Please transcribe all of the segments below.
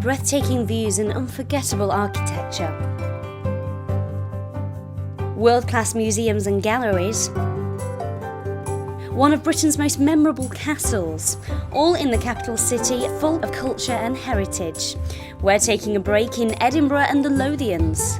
breathtaking views and unforgettable architecture, world-class museums and galleries, one of Britain's most memorable castles, all in the capital city full of culture and heritage. We're taking a break in Edinburgh and the Lothians.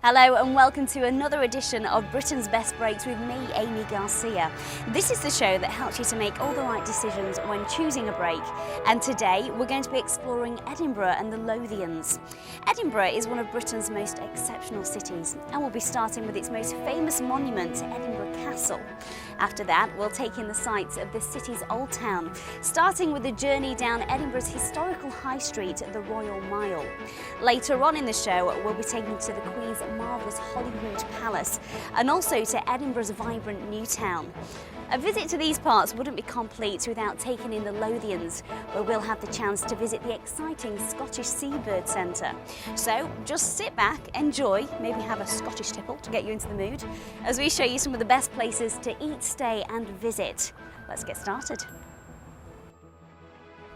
Hello and welcome to another edition of Britain's Best Breaks with me, Amy Garcia. This is the show that helps you to make all the right decisions when choosing a break. And today we're going to be exploring Edinburgh and the Lothians. Edinburgh is one of Britain's most exceptional cities, and we'll be starting with its most famous monument, Edinburgh Castle. After that, we'll take in the sights of the city's old town, starting with a journey down Edinburgh's historical high street, the Royal Mile. Later on in the show, we'll be taking you to the Queen's marvellous Holyrood Palace and also to Edinburgh's vibrant New Town. A visit to these parts wouldn't be complete without taking in the Lothians, where we'll have the chance to visit the exciting Scottish Seabird Centre. So just sit back, enjoy, maybe have a Scottish tipple to get you into the mood, as we show you some of the best places to eat, stay and visit. Let's get started.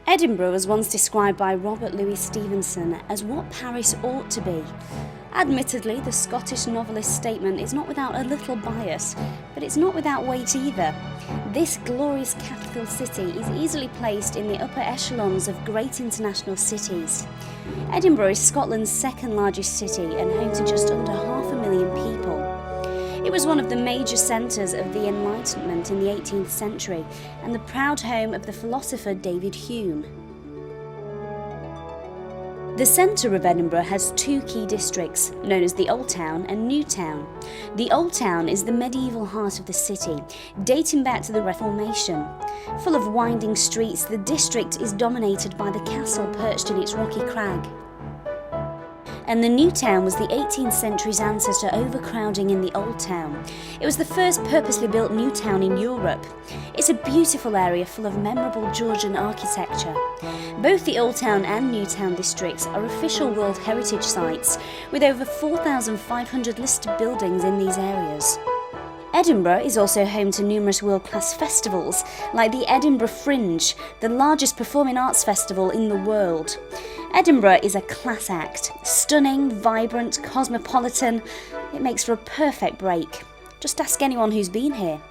Edinburgh was once described by Robert Louis Stevenson as what Paris ought to be. Admittedly, the Scottish novelist's statement is not without a little bias, but it's not without weight either. This glorious capital city is easily placed in the upper echelons of great international cities. Edinburgh is Scotland's second largest city and home to just under 500,000 people. It was one of the major centres of the Enlightenment in the 18th century and the proud home of the philosopher David Hume. The centre of Edinburgh has two key districts, known as the Old Town and New Town. The Old Town is the medieval heart of the city, dating back to the Reformation. Full of winding streets, the district is dominated by the castle perched in its rocky crag. And the New Town was the 18th century's answer to overcrowding in the Old Town. It was the first purposely built new town in Europe. It's a beautiful area full of memorable Georgian architecture. Both the Old Town and New Town districts are official World Heritage Sites, with over 4,500 listed buildings in these areas. Edinburgh is also home to numerous world-class festivals, like the Edinburgh Fringe, the largest performing arts festival in the world. Edinburgh is a class act, stunning, vibrant, cosmopolitan. It makes for a perfect break. Just ask anyone who's been here.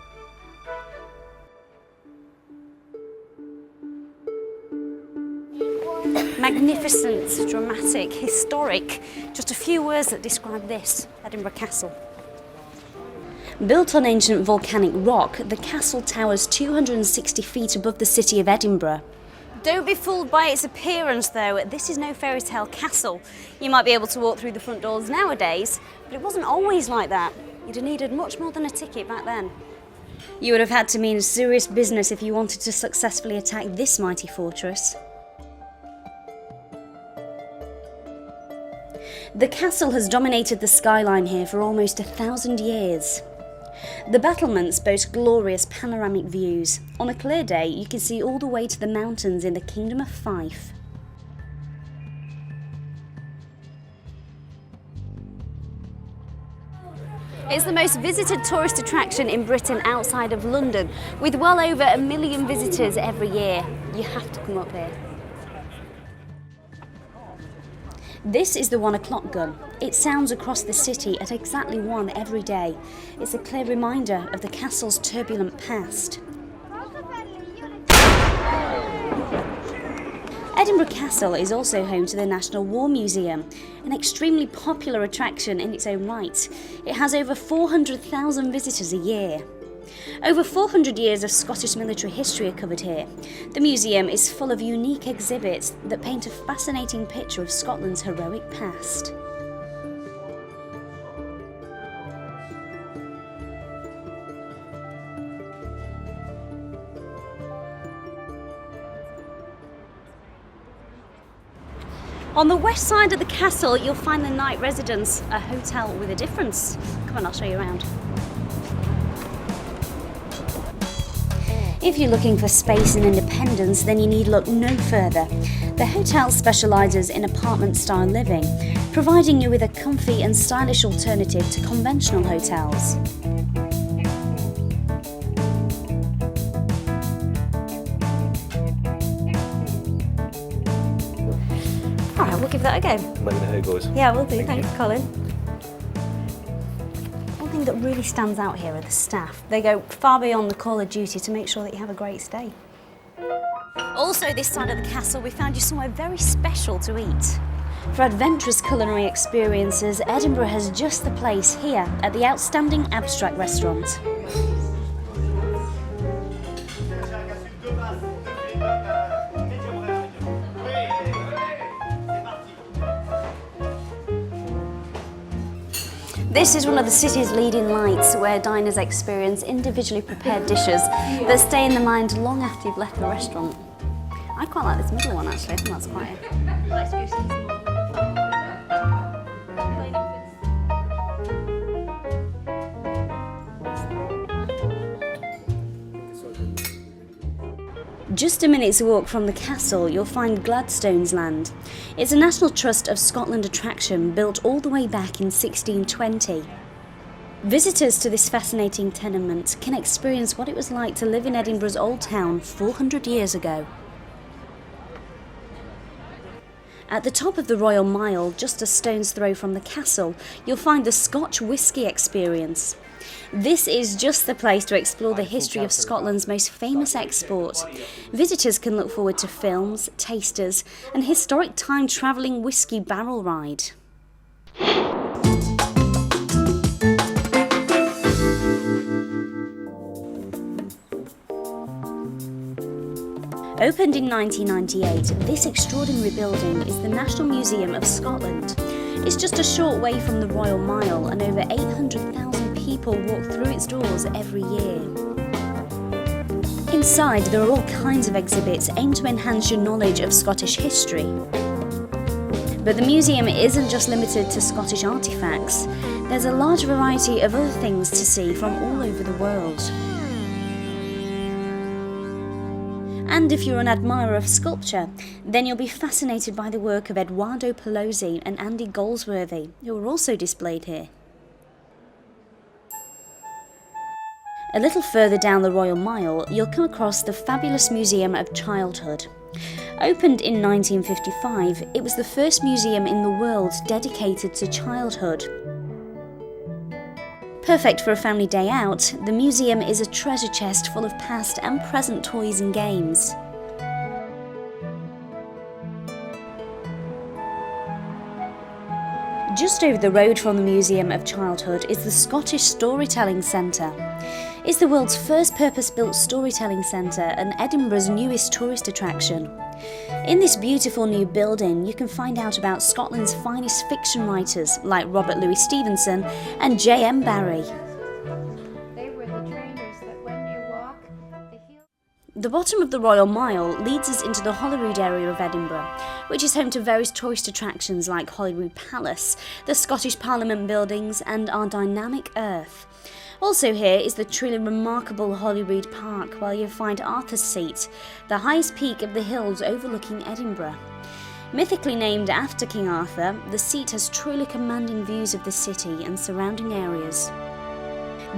Magnificent, dramatic, historic. Just a few words that describe this, Edinburgh Castle. Built on ancient volcanic rock, the castle towers 260 feet above the city of Edinburgh. Don't be fooled by its appearance though, this is no fairy tale castle. You might be able to walk through the front doors nowadays, but it wasn't always like that. You'd have needed much more than a ticket back then. You would have had to mean serious business if you wanted to successfully attack this mighty fortress. The castle has dominated the skyline here for almost 1,000 years. The battlements boast glorious panoramic views. On a clear day, you can see all the way to the mountains in the Kingdom of Fife. It's the most visited tourist attraction in Britain outside of London, with well over 1 million visitors every year. You have to come up here. This is the 1 o'clock gun. It sounds across the city at exactly 1 every day. It's a clear reminder of the castle's turbulent past. Edinburgh Castle is also home to the National War Museum, an extremely popular attraction in its own right. It has over 400,000 visitors a year. Over 400 years of Scottish military history are covered here. The museum is full of unique exhibits that paint a fascinating picture of Scotland's heroic past. On the west side of the castle, you'll find the Night Residence, a hotel with a difference. Come on, I'll show you around. If you're looking for space and independence, then you need look no further. The hotel specialises in apartment-style living, providing you with a comfy and stylish alternative to conventional hotels. Alright, we'll give that a go. Let me know how it goes. Yeah, we'll do. Thanks, Colin. One thing that really stands out here are the staff. They go far beyond the call of duty to make sure that you have a great stay. Also, this side of the castle, we found you somewhere very special to eat. For adventurous culinary experiences, Edinburgh has just the place here at the outstanding Abstract restaurant. This is one of the city's leading lights, where diners experience individually prepared dishes that stay in the mind long after you've left the restaurant. I quite like this middle one actually, I think that's quite Just a minute's walk from the castle, you'll find Gladstone's Land. It's a National Trust of Scotland attraction built all the way back in 1620. Visitors to this fascinating tenement can experience what it was like to live in Edinburgh's Old Town 400 years ago. At the top of the Royal Mile, just a stone's throw from the castle, you'll find the Scotch Whisky Experience. This is just the place to explore the history of Scotland's most famous export. Visitors can look forward to films, tasters, and historic time-travelling whisky barrel ride. Opened in 1998, this extraordinary building is the National Museum of Scotland. It's just a short way from the Royal Mile, and over 800,000 people walk through its doors every year. Inside, there are all kinds of exhibits aimed to enhance your knowledge of Scottish history. But the museum isn't just limited to Scottish artefacts. There's a large variety of other things to see from all over the world. And if you're an admirer of sculpture, then you'll be fascinated by the work of Edoardo Pelosi and Andy Goldsworthy, who are also displayed here. A little further down the Royal Mile, you'll come across the fabulous Museum of Childhood. Opened in 1955, it was the first museum in the world dedicated to childhood. Perfect for a family day out, the museum is a treasure chest full of past and present toys and games. Just over the road from the Museum of Childhood is the Scottish Storytelling Centre. It's the world's first purpose-built storytelling centre and Edinburgh's newest tourist attraction. In this beautiful new building, you can find out about Scotland's finest fiction writers like Robert Louis Stevenson and J.M. Barrie. They were the trainers that when you walk, the heel... The bottom of the Royal Mile leads us into the Holyrood area of Edinburgh, which is home to various tourist attractions like Holyrood Palace, the Scottish Parliament buildings and our dynamic Earth. Also here is the truly remarkable Holyrood Park, where you'll find Arthur's Seat, the highest peak of the hills overlooking Edinburgh. Mythically named after King Arthur, the seat has truly commanding views of the city and surrounding areas.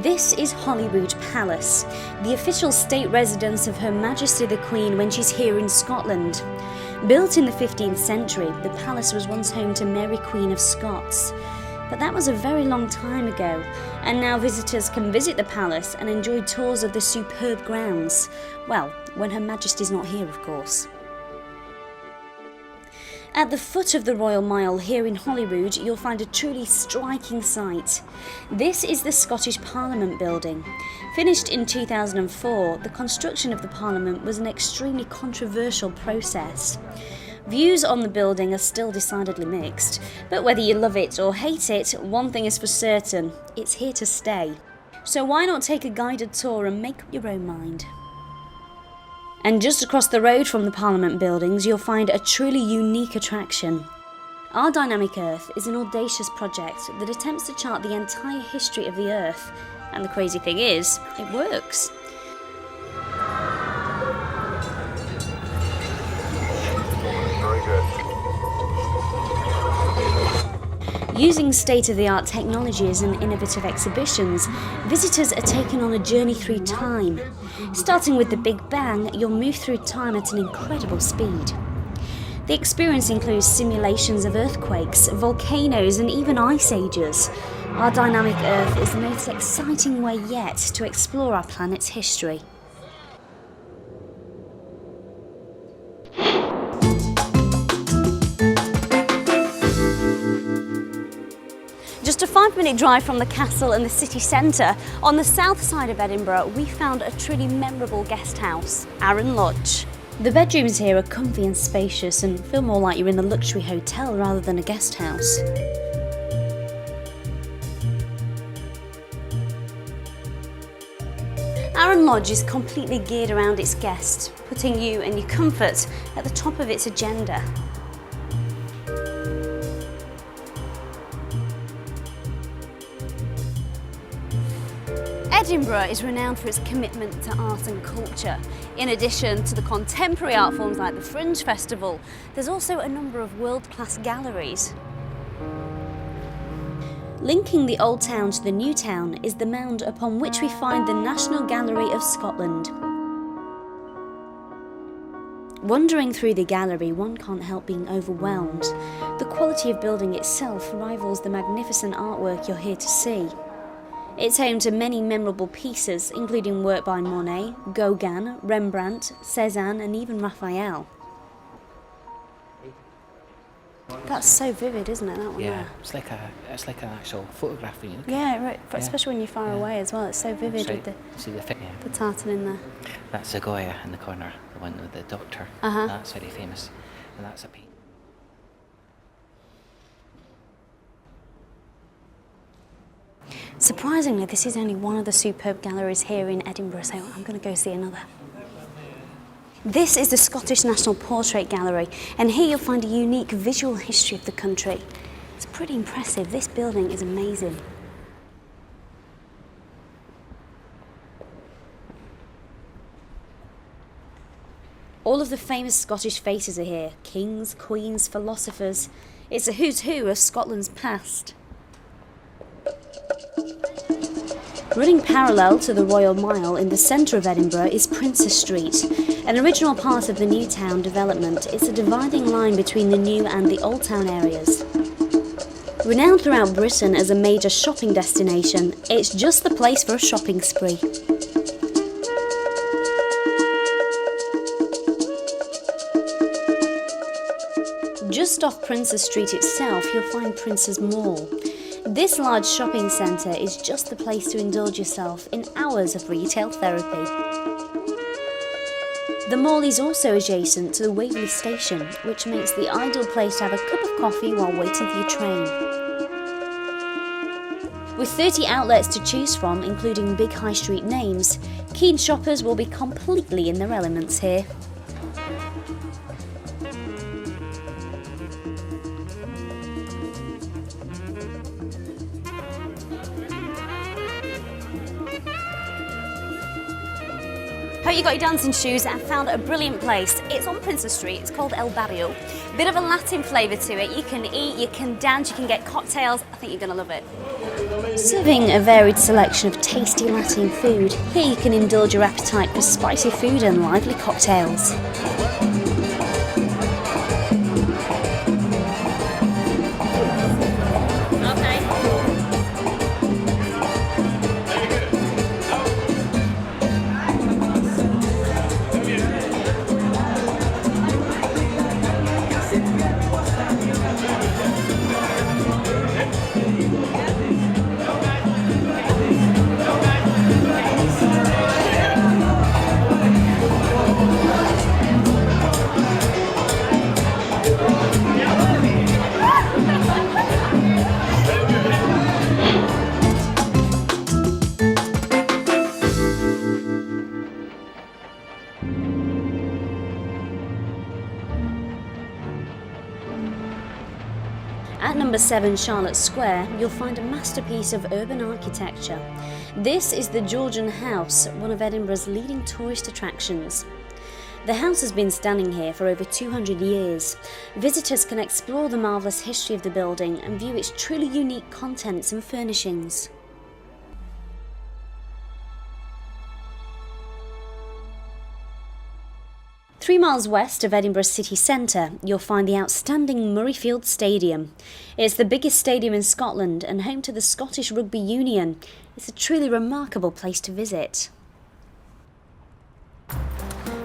This is Holyrood Palace, the official state residence of Her Majesty the Queen when she's here in Scotland. Built in the 15th century, the palace was once home to Mary Queen of Scots. But that was a very long time ago, and now visitors can visit the palace and enjoy tours of the superb grounds. Well, when Her Majesty's not here, of course. At the foot of the Royal Mile here in Holyrood, you'll find a truly striking sight. This is the Scottish Parliament building. Finished in 2004, the construction of the Parliament was an extremely controversial process. Views on the building are still decidedly mixed, but whether you love it or hate it, one thing is for certain, it's here to stay. So why not take a guided tour and make up your own mind? And just across the road from the Parliament buildings, you'll find a truly unique attraction. Our Dynamic Earth is an audacious project that attempts to chart the entire history of the Earth, and the crazy thing is, it works. Using state-of-the-art technologies and innovative exhibitions, visitors are taken on a journey through time. Starting with the Big Bang, you'll move through time at an incredible speed. The experience includes simulations of earthquakes, volcanoes, and even ice ages. Our dynamic Earth is the most exciting way yet to explore our planet's history. Just a 5-minute drive from the castle and the city centre, on the south side of Edinburgh, we found a truly memorable guest house, Arran Lodge. The bedrooms here are comfy and spacious and feel more like you're in a luxury hotel rather than a guest house. Arran Lodge is completely geared around its guests, putting you and your comfort at the top of its agenda. Edinburgh is renowned for its commitment to art and culture. In addition to the contemporary art forms like the Fringe Festival, there's also a number of world-class galleries. Linking the old town to the new town is the mound upon which we find the National Gallery of Scotland. Wandering through the gallery, one can't help being overwhelmed. The quality of building itself rivals the magnificent artwork you're here to see. It's home to many memorable pieces, including work by Monet, Gauguin, Rembrandt, Cézanne, and even Raphael. That's so vivid, isn't it, that one? Yeah, there? it's like an actual photograph. You know? Yeah, right. Yeah. Especially when you're far away as well. It's so vivid with See the thing? the tartan in there. That's the Goya in the corner, the one with the doctor. Uh-huh. That's very famous, and that's a painting. Surprisingly, this is only one of the superb galleries here in Edinburgh, so I'm going to go see another. This is the Scottish National Portrait Gallery, and here you'll find a unique visual history of the country. It's pretty impressive. This building is amazing. All of the famous Scottish faces are here. Kings, queens, philosophers. It's a who's who of Scotland's past. Running parallel to the Royal Mile in the centre of Edinburgh is Princes Street, an original part of the new town development. It's a dividing line between the new and the old town areas. Renowned throughout Britain as a major shopping destination, it's just the place for a shopping spree. Just off Princes Street itself, you'll find Princes Mall. This large shopping centre is just the place to indulge yourself in hours of retail therapy. The mall is also adjacent to the Waverley station, which makes the ideal place to have a cup of coffee while waiting for your train. With 30 outlets to choose from, including big high street names, keen shoppers will be completely in their elements here. Hope you got your dancing shoes and found a brilliant place. It's on Princes Street, it's called El Barrio. Bit of a Latin flavour to it. You can eat, you can dance, you can get cocktails. I think you're going to love it. Serving a varied selection of tasty Latin food, here you can indulge your appetite for spicy food and lively cocktails. At number 7 Charlotte Square, you'll find a masterpiece of urban architecture. This is the Georgian House, one of Edinburgh's leading tourist attractions. The house has been standing here for over 200 years. Visitors can explore the marvellous history of the building and view its truly unique contents and furnishings. Three miles west of Edinburgh city centre, you'll find the outstanding Murrayfield Stadium. It's the biggest stadium in Scotland and home to the Scottish Rugby Union. It's a truly remarkable place to visit.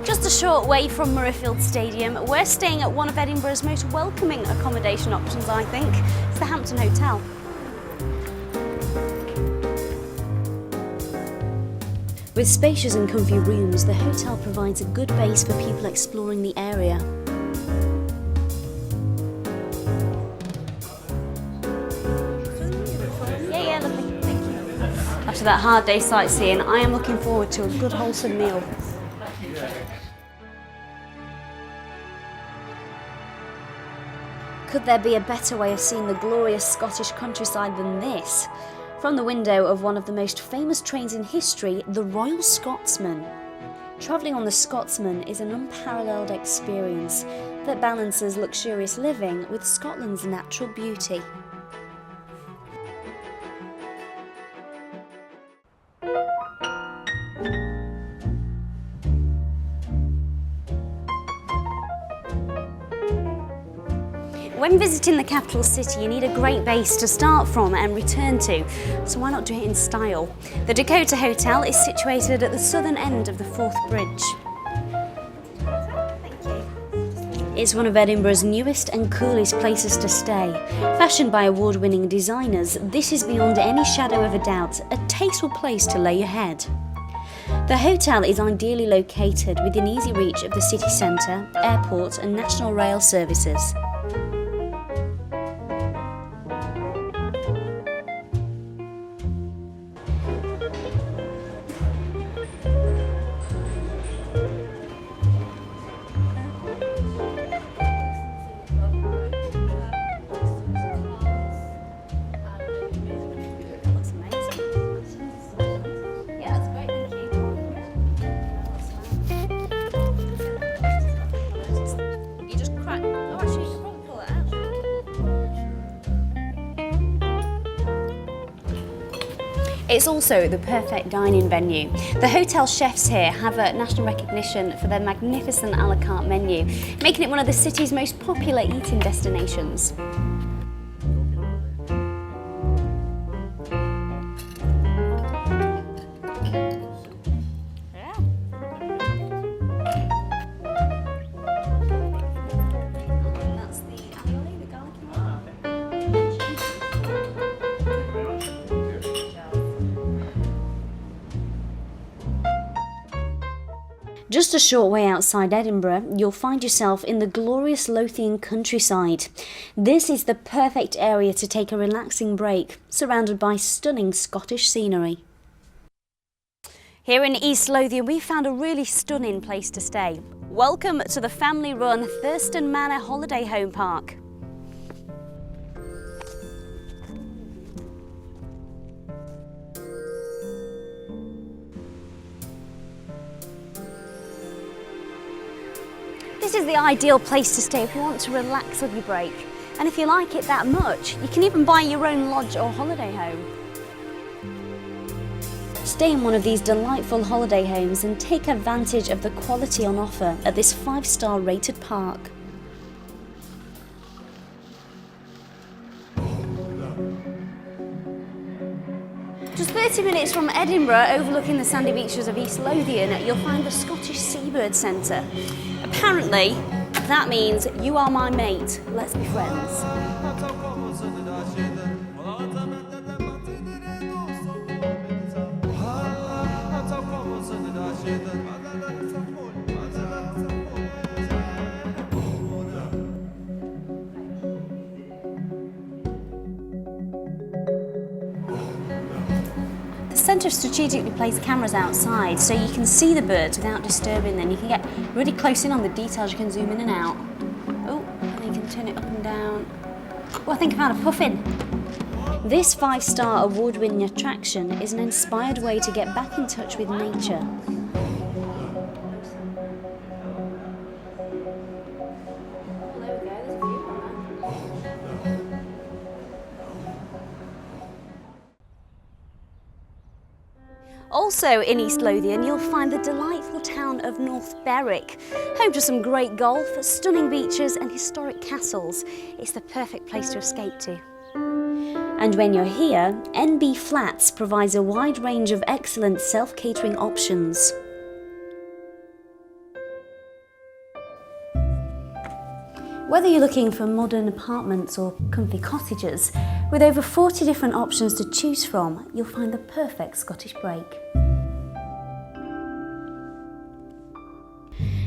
Just a short way from Murrayfield Stadium, we're staying at one of Edinburgh's most welcoming accommodation options, I think. It's the Hampton Hotel. With spacious and comfy rooms, the hotel provides a good base for people exploring the area. Yeah, lovely. Thank you. After that hard day sightseeing, I am looking forward to a good wholesome meal. Could there be a better way of seeing the glorious Scottish countryside than this? From the window of one of the most famous trains in history, the Royal Scotsman. Travelling on the Scotsman is an unparalleled experience that balances luxurious living with Scotland's natural beauty. When visiting the capital city, you need a great base to start from and return to, so why not do it in style? The Dakota Hotel is situated at the southern end of the Forth Bridge. It's one of Edinburgh's newest and coolest places to stay. Fashioned by award-winning designers, this is beyond any shadow of a doubt a tasteful place to lay your head. The hotel is ideally located within easy reach of the city centre, airport and national rail services. It's also the perfect dining venue. The hotel chefs here have a national recognition for their magnificent a la carte menu, making it one of the city's most popular eating destinations. Just a short way outside Edinburgh, you'll find yourself in the glorious Lothian countryside. This is the perfect area to take a relaxing break, surrounded by stunning Scottish scenery. Here in East Lothian, we found a really stunning place to stay. Welcome to the family-run Thurston Manor Holiday Home Park. This is the ideal place to stay if you want to relax on your break. And if you like it that much, you can even buy your own lodge or holiday home. Stay in one of these delightful holiday homes and take advantage of the quality on offer at this 5-star rated park. Just 30 minutes from Edinburgh, overlooking the sandy beaches of East Lothian, you'll find the Scottish Seabird Centre. Apparently, that means you are my mate, let's be friends. The centre strategically placed cameras outside so you can see the birds without disturbing them. You can get really close in on the details, you can zoom in and out. Oh, and then you can turn it up and down. Oh, I think I found a puffin. This 5-star award-winning attraction is an inspired way to get back in touch with nature. Also in East Lothian, you'll find the delightful town of North Berwick, home to some great golf, stunning beaches and historic castles. It's the perfect place to escape to. And when you're here, NB Flats provides a wide range of excellent self-catering options. Whether you're looking for modern apartments or comfy cottages, with over 40 different options to choose from, you'll find the perfect Scottish break.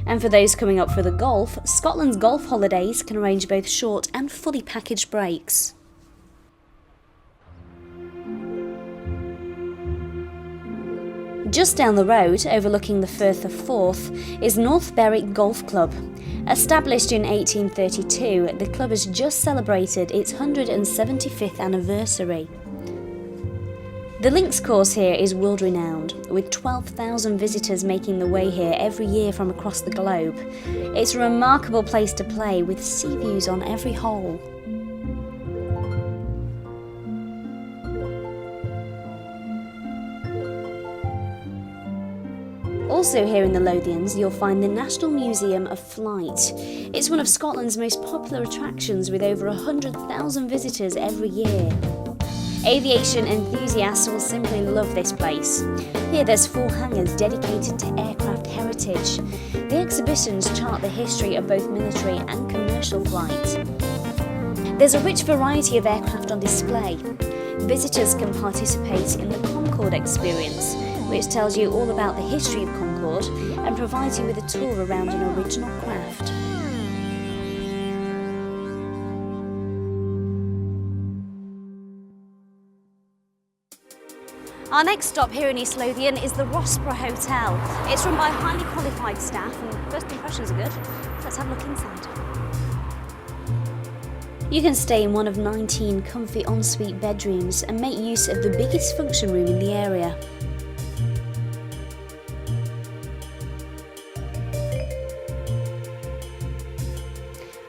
And for those coming up for the golf, Scotland's Golf Holidays can arrange both short and fully packaged breaks. Just down the road, overlooking the Firth of Forth, is North Berwick Golf Club. Established in 1832, the club has just celebrated its 175th anniversary. The links course here is world renowned, with 12,000 visitors making the way here every year from across the globe. It's a remarkable place to play, with sea views on every hole. Also here in the Lothians, you'll find the National Museum of Flight. It's one of Scotland's most popular attractions, with over 100,000 visitors every year. Aviation enthusiasts will simply love this place. Here there's 4 hangars dedicated to aircraft heritage. The exhibitions chart the history of both military and commercial flight. There's a rich variety of aircraft on display. Visitors can participate in the Concorde experience, which tells you all about the history of Concorde and provides you with a tour around an original craft. Our next stop here in East Lothian is the Rossborough Hotel. It's run by highly qualified staff and first impressions are good. Let's have a look inside. You can stay in one of 19 comfy ensuite bedrooms and make use of the biggest function room in the area.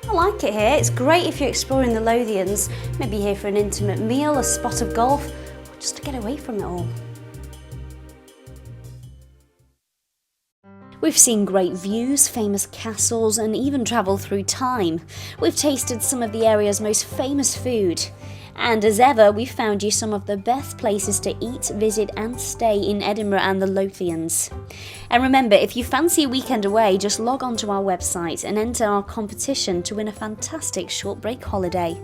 I like it here. It's great if you're exploring the Lothians, maybe here for an intimate meal, a spot of golf, or just to get away from it all. We've seen great views, famous castles, and even travelled through time. We've tasted some of the area's most famous food. And as ever, we've found you some of the best places to eat, visit and stay in Edinburgh and the Lothians. And remember, if you fancy a weekend away, just log on to our website and enter our competition to win a fantastic short break holiday.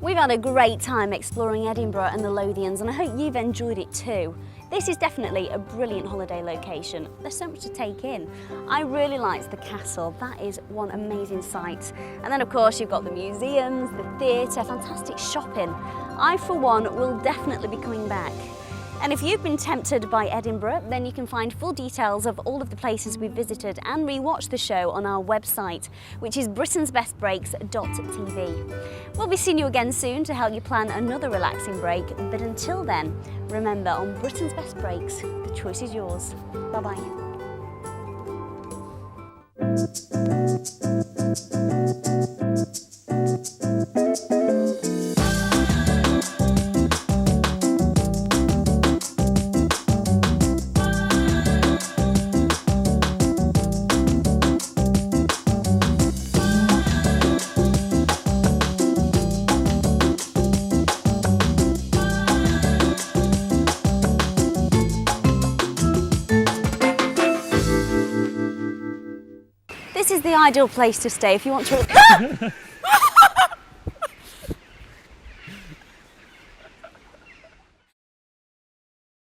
We've had a great time exploring Edinburgh and the Lothians, and I hope you've enjoyed it too. This is definitely a brilliant holiday location. There's so much to take in. I really liked the castle. That is one amazing sight. And then of course you've got the museums, the theatre, fantastic shopping. I for one will definitely be coming back. And if you've been tempted by Edinburgh, then you can find full details of all of the places we've visited and re-watch the show on our website, which is britain'sbestbreaks.tv. We'll be seeing you again soon to help you plan another relaxing break, but until then, remember, on Britain's Best Breaks, the choice is yours. Bye-bye. This is the ideal place to stay if you want to...